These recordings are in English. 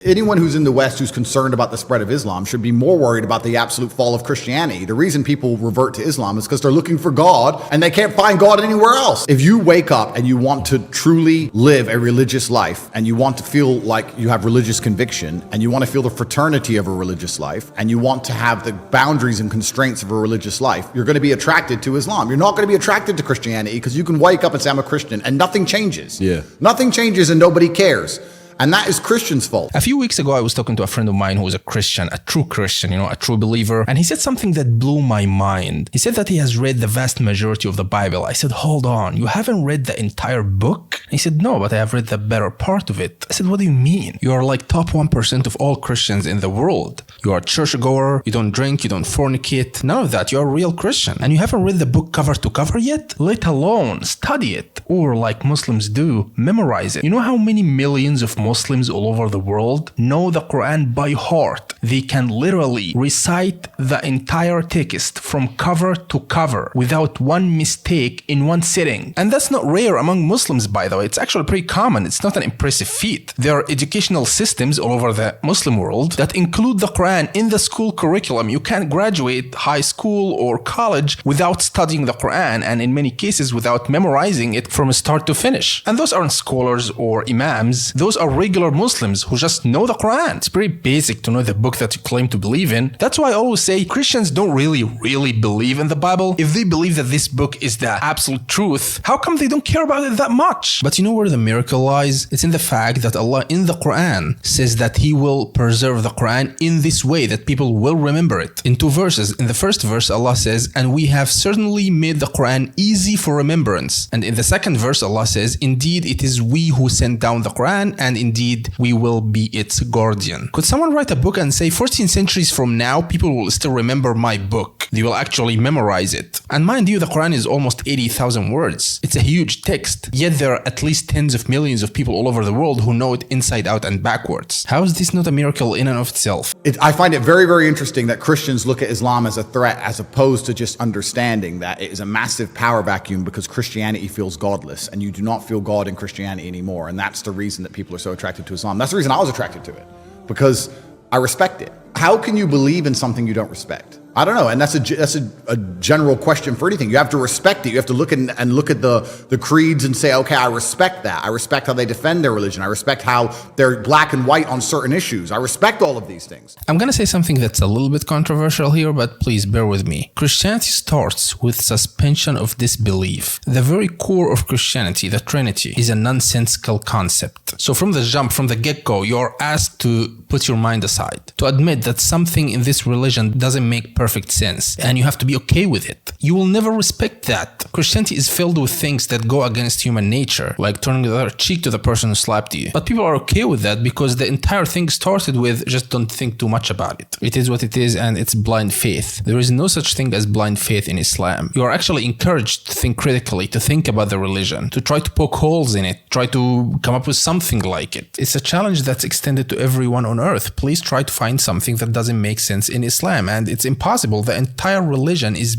Anyone who's in the West who's concerned about the spread of Islam should be more worried about the absolute fall of Christianity. The reason people revert to Islam is because they're looking for God and they can't find God anywhere else. If you wake up and you want to truly live a religious life and you want to feel like you have religious conviction and you want to feel the fraternity of a religious life and you want to have the boundaries and constraints of a religious life, you're going to be attracted to Islam. You're not going to be attracted to Christianity because you can wake up and say, I'm a Christian, and nothing changes. Yeah. Nothing changes and nobody cares. And that is Christians' fault. A few weeks ago, I was talking to a friend of mine who was a Christian, a true Christian, a true believer. And he said something that blew my mind. He said that he has read the vast majority of the Bible. I said, hold on, you haven't read the entire book? He said, no, but I have read the better part of it. I said, what do you mean? You are like top 1% of all Christians in the world. You are a churchgoer, you don't drink, you don't fornicate, none of that. You are a real Christian. And you haven't read the book cover to cover yet? Let alone study it. Or like Muslims do, memorize it. You know how many millions of Muslims all over the world know the Quran by heart? They can literally recite the entire text from cover to cover without one mistake in one sitting. And that's not rare among Muslims, by the way. It's actually pretty common. It's not an impressive feat. There are educational systems all over the Muslim world that include the Quran in the school curriculum. You can't graduate high school or college without studying the Quran, and in many cases without memorizing it from start to finish. And those aren't scholars or imams. Those are regular Muslims who just know the Quran. It's pretty basic to know the book that you claim to believe in. That's why I always say Christians don't really believe in the Bible. If they believe that this book is the absolute truth, how come they don't care about it that much? But you know where the miracle lies? It's in the fact that Allah in the Quran says that He will preserve the Quran in this way, that people will remember it. In 2 verses. In the first verse, Allah says, and we have certainly made the Quran easy for remembrance. And in the second verse, Allah says, indeed, it is we who sent down the Quran, and indeed, we will be its guardian. Could someone write a book and say 14 centuries from now, people will still remember my book? They will actually memorize it. And mind you, the Quran is almost 80,000 words. It's a huge text. Yet there are at least tens of millions of people all over the world who know it inside out and backwards. How is this not a miracle in and of itself? I find it very interesting that Christians look at Islam as a threat as opposed to just understanding that it is a massive power vacuum because Christianity feels godless and you do not feel God in Christianity anymore. And that's the reason that people are so attracted to Islam. That's the reason I was attracted to it, because I respect it. How can you believe in something you don't respect? I don't know, and that's a general question for anything. You have to respect it. You have to look at the creeds and say, okay, I respect that. I respect how they defend their religion. I respect how they're black and white on certain issues. I respect all of these things. I'm gonna say something that's a little bit controversial here, but please bear with me. Christianity starts with suspension of disbelief. The very core of Christianity, the Trinity, is a nonsensical concept. So from the jump, from the get-go, you're asked to put your mind aside, to admit that something in this religion doesn't make perfect sense, and you have to be okay with it. You will never respect that. Christianity is filled with things that go against human nature, like turning the other cheek to the person who slapped you. But people are okay with that because the entire thing started with just don't think too much about it. It is what it is, and it's blind faith. There is no such thing as blind faith in Islam. You are actually encouraged to think critically, to think about the religion, to try to poke holes in it, try to come up with something like it. It's a challenge that's extended to everyone on earth. Please try to find something that doesn't make sense in Islam, and it's impossible. The entire religion is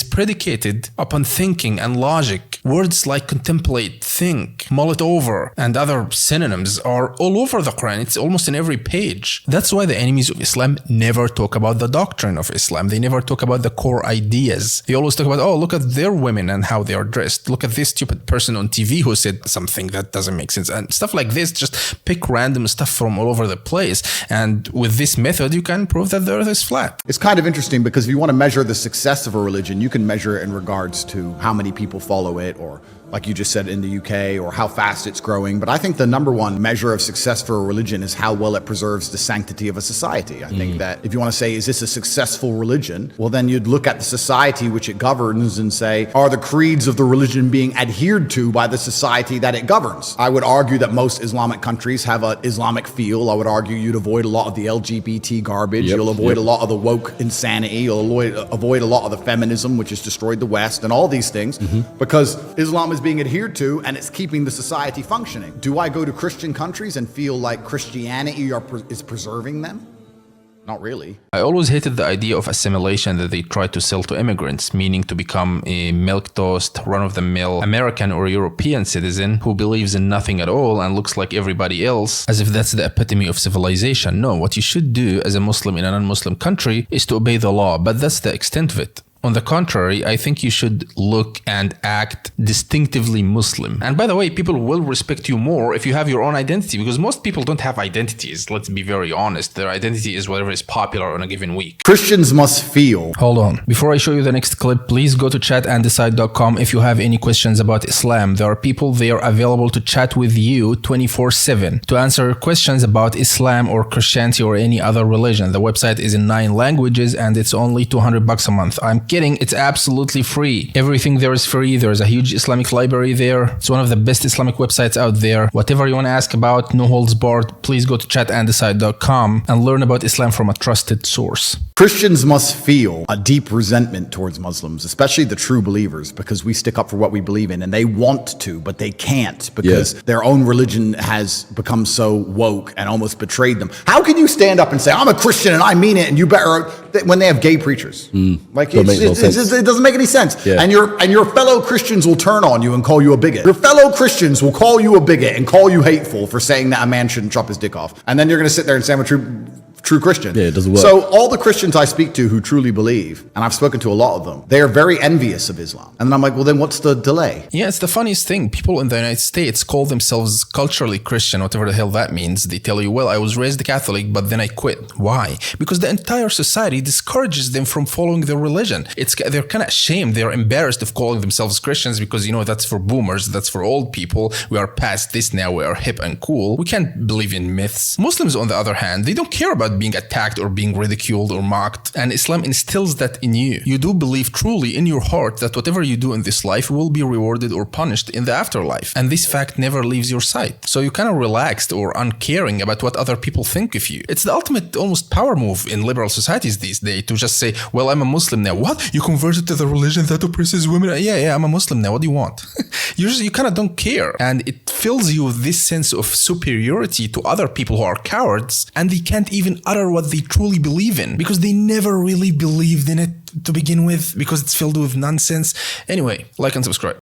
predicated upon thinking and logic. Words like contemplate, think, mull it over, and other synonyms are all over the Quran. It's almost in every page. That's why the enemies of Islam never talk about the doctrine of Islam. They never talk about the core ideas. They always talk about, oh, look at their women and how they are dressed. Look at this stupid person on TV who said something that doesn't make sense. And stuff like this, just pick random stuff from all over the place. And with this method, you can prove that the earth is flat. It's kind of interesting because if you want to measure the success of a religion, you can measure it in regards to how many people follow it, or like you just said in the UK, or how fast it's growing. But I think the number one measure of success for a religion is how well it preserves the sanctity of a society. I think that if you want to say, is this a successful religion? Well, then you'd look at the society which it governs and say, are the creeds of the religion being adhered to by the society that it governs? I would argue that most Islamic countries have an Islamic feel. I would argue you'd avoid a lot of the LGBT garbage. You'll avoid a lot of the woke insanity. You'll avoid a lot of the feminism, which has destroyed the West, and all these things, because Islam is being adhered to and it's keeping the society functioning. Do I go to Christian countries and feel like Christianity is preserving them? Not really. I always hated the idea of assimilation that they try to sell to immigrants, meaning to become a milquetoast, run-of-the-mill American or European citizen who believes in nothing at all and looks like everybody else, as if that's the epitome of civilization. No, what you should do as a Muslim in a non-Muslim country is to obey the law, but that's the extent of it. On the contrary, I think you should look and act distinctively Muslim. And by the way, people will respect you more if you have your own identity, because most people don't have identities. Let's be very honest. Their identity is whatever is popular on a given week. Christians must feel. Hold on. Before I show you the next clip, please go to chatanddecide.com if you have any questions about Islam. There are people there available to chat with you 24/7 to answer questions about Islam or Christianity or any other religion. The website is in 9 languages and it's only $200 a month. I'm kidding, it's absolutely free. Everything there is free. There is a huge Islamic library there. It's one of the best Islamic websites out there. Whatever you want to ask about, no holds barred, please go to chatanddecide.com and learn about Islam from a trusted source. Christians must feel a deep resentment towards Muslims, especially the true believers, because we stick up for what we believe in, and they want to, but they can't because their own religion has become so woke and almost betrayed them. How can you stand up and say, I'm a Christian and I mean it, and you better, when they have gay preachers? Like, it doesn't make any sense. Yeah. And your fellow Christians will turn on you and call you a bigot. Your fellow Christians will call you a bigot and call you hateful for saying that a man shouldn't chop his dick off. And then you're going to sit there and say I'm a true Christian. Yeah, it doesn't work. So all the Christians I speak to who truly believe, and I've spoken to a lot of them, they are very envious of Islam. And then I'm like, well, then what's the delay? Yeah, it's the funniest thing. People in the United States call themselves culturally Christian, whatever the hell that means. They tell you, well, I was raised Catholic, but then I quit. Why? Because the entire society discourages them from following their religion. They're kind of ashamed. They're embarrassed of calling themselves Christians because, that's for boomers. That's for old people. We are past this now. We are hip and cool. We can't believe in myths. Muslims, on the other hand, they don't care about being attacked or being ridiculed or mocked. And Islam instills that in you. You do believe truly in your heart that whatever you do in this life will be rewarded or punished in the afterlife. And this fact never leaves your sight. So you're kind of relaxed or uncaring about what other people think of you. It's the ultimate almost power move in liberal societies these days to just say, well, I'm a Muslim now. What? You converted to the religion that oppresses women? Yeah, I'm a Muslim now. What do you want? You kind of don't care. And it fills you with this sense of superiority to other people who are cowards and they can't even utter what they truly believe in because they never really believed in it to begin with because it's filled with nonsense. Anyway, like and subscribe.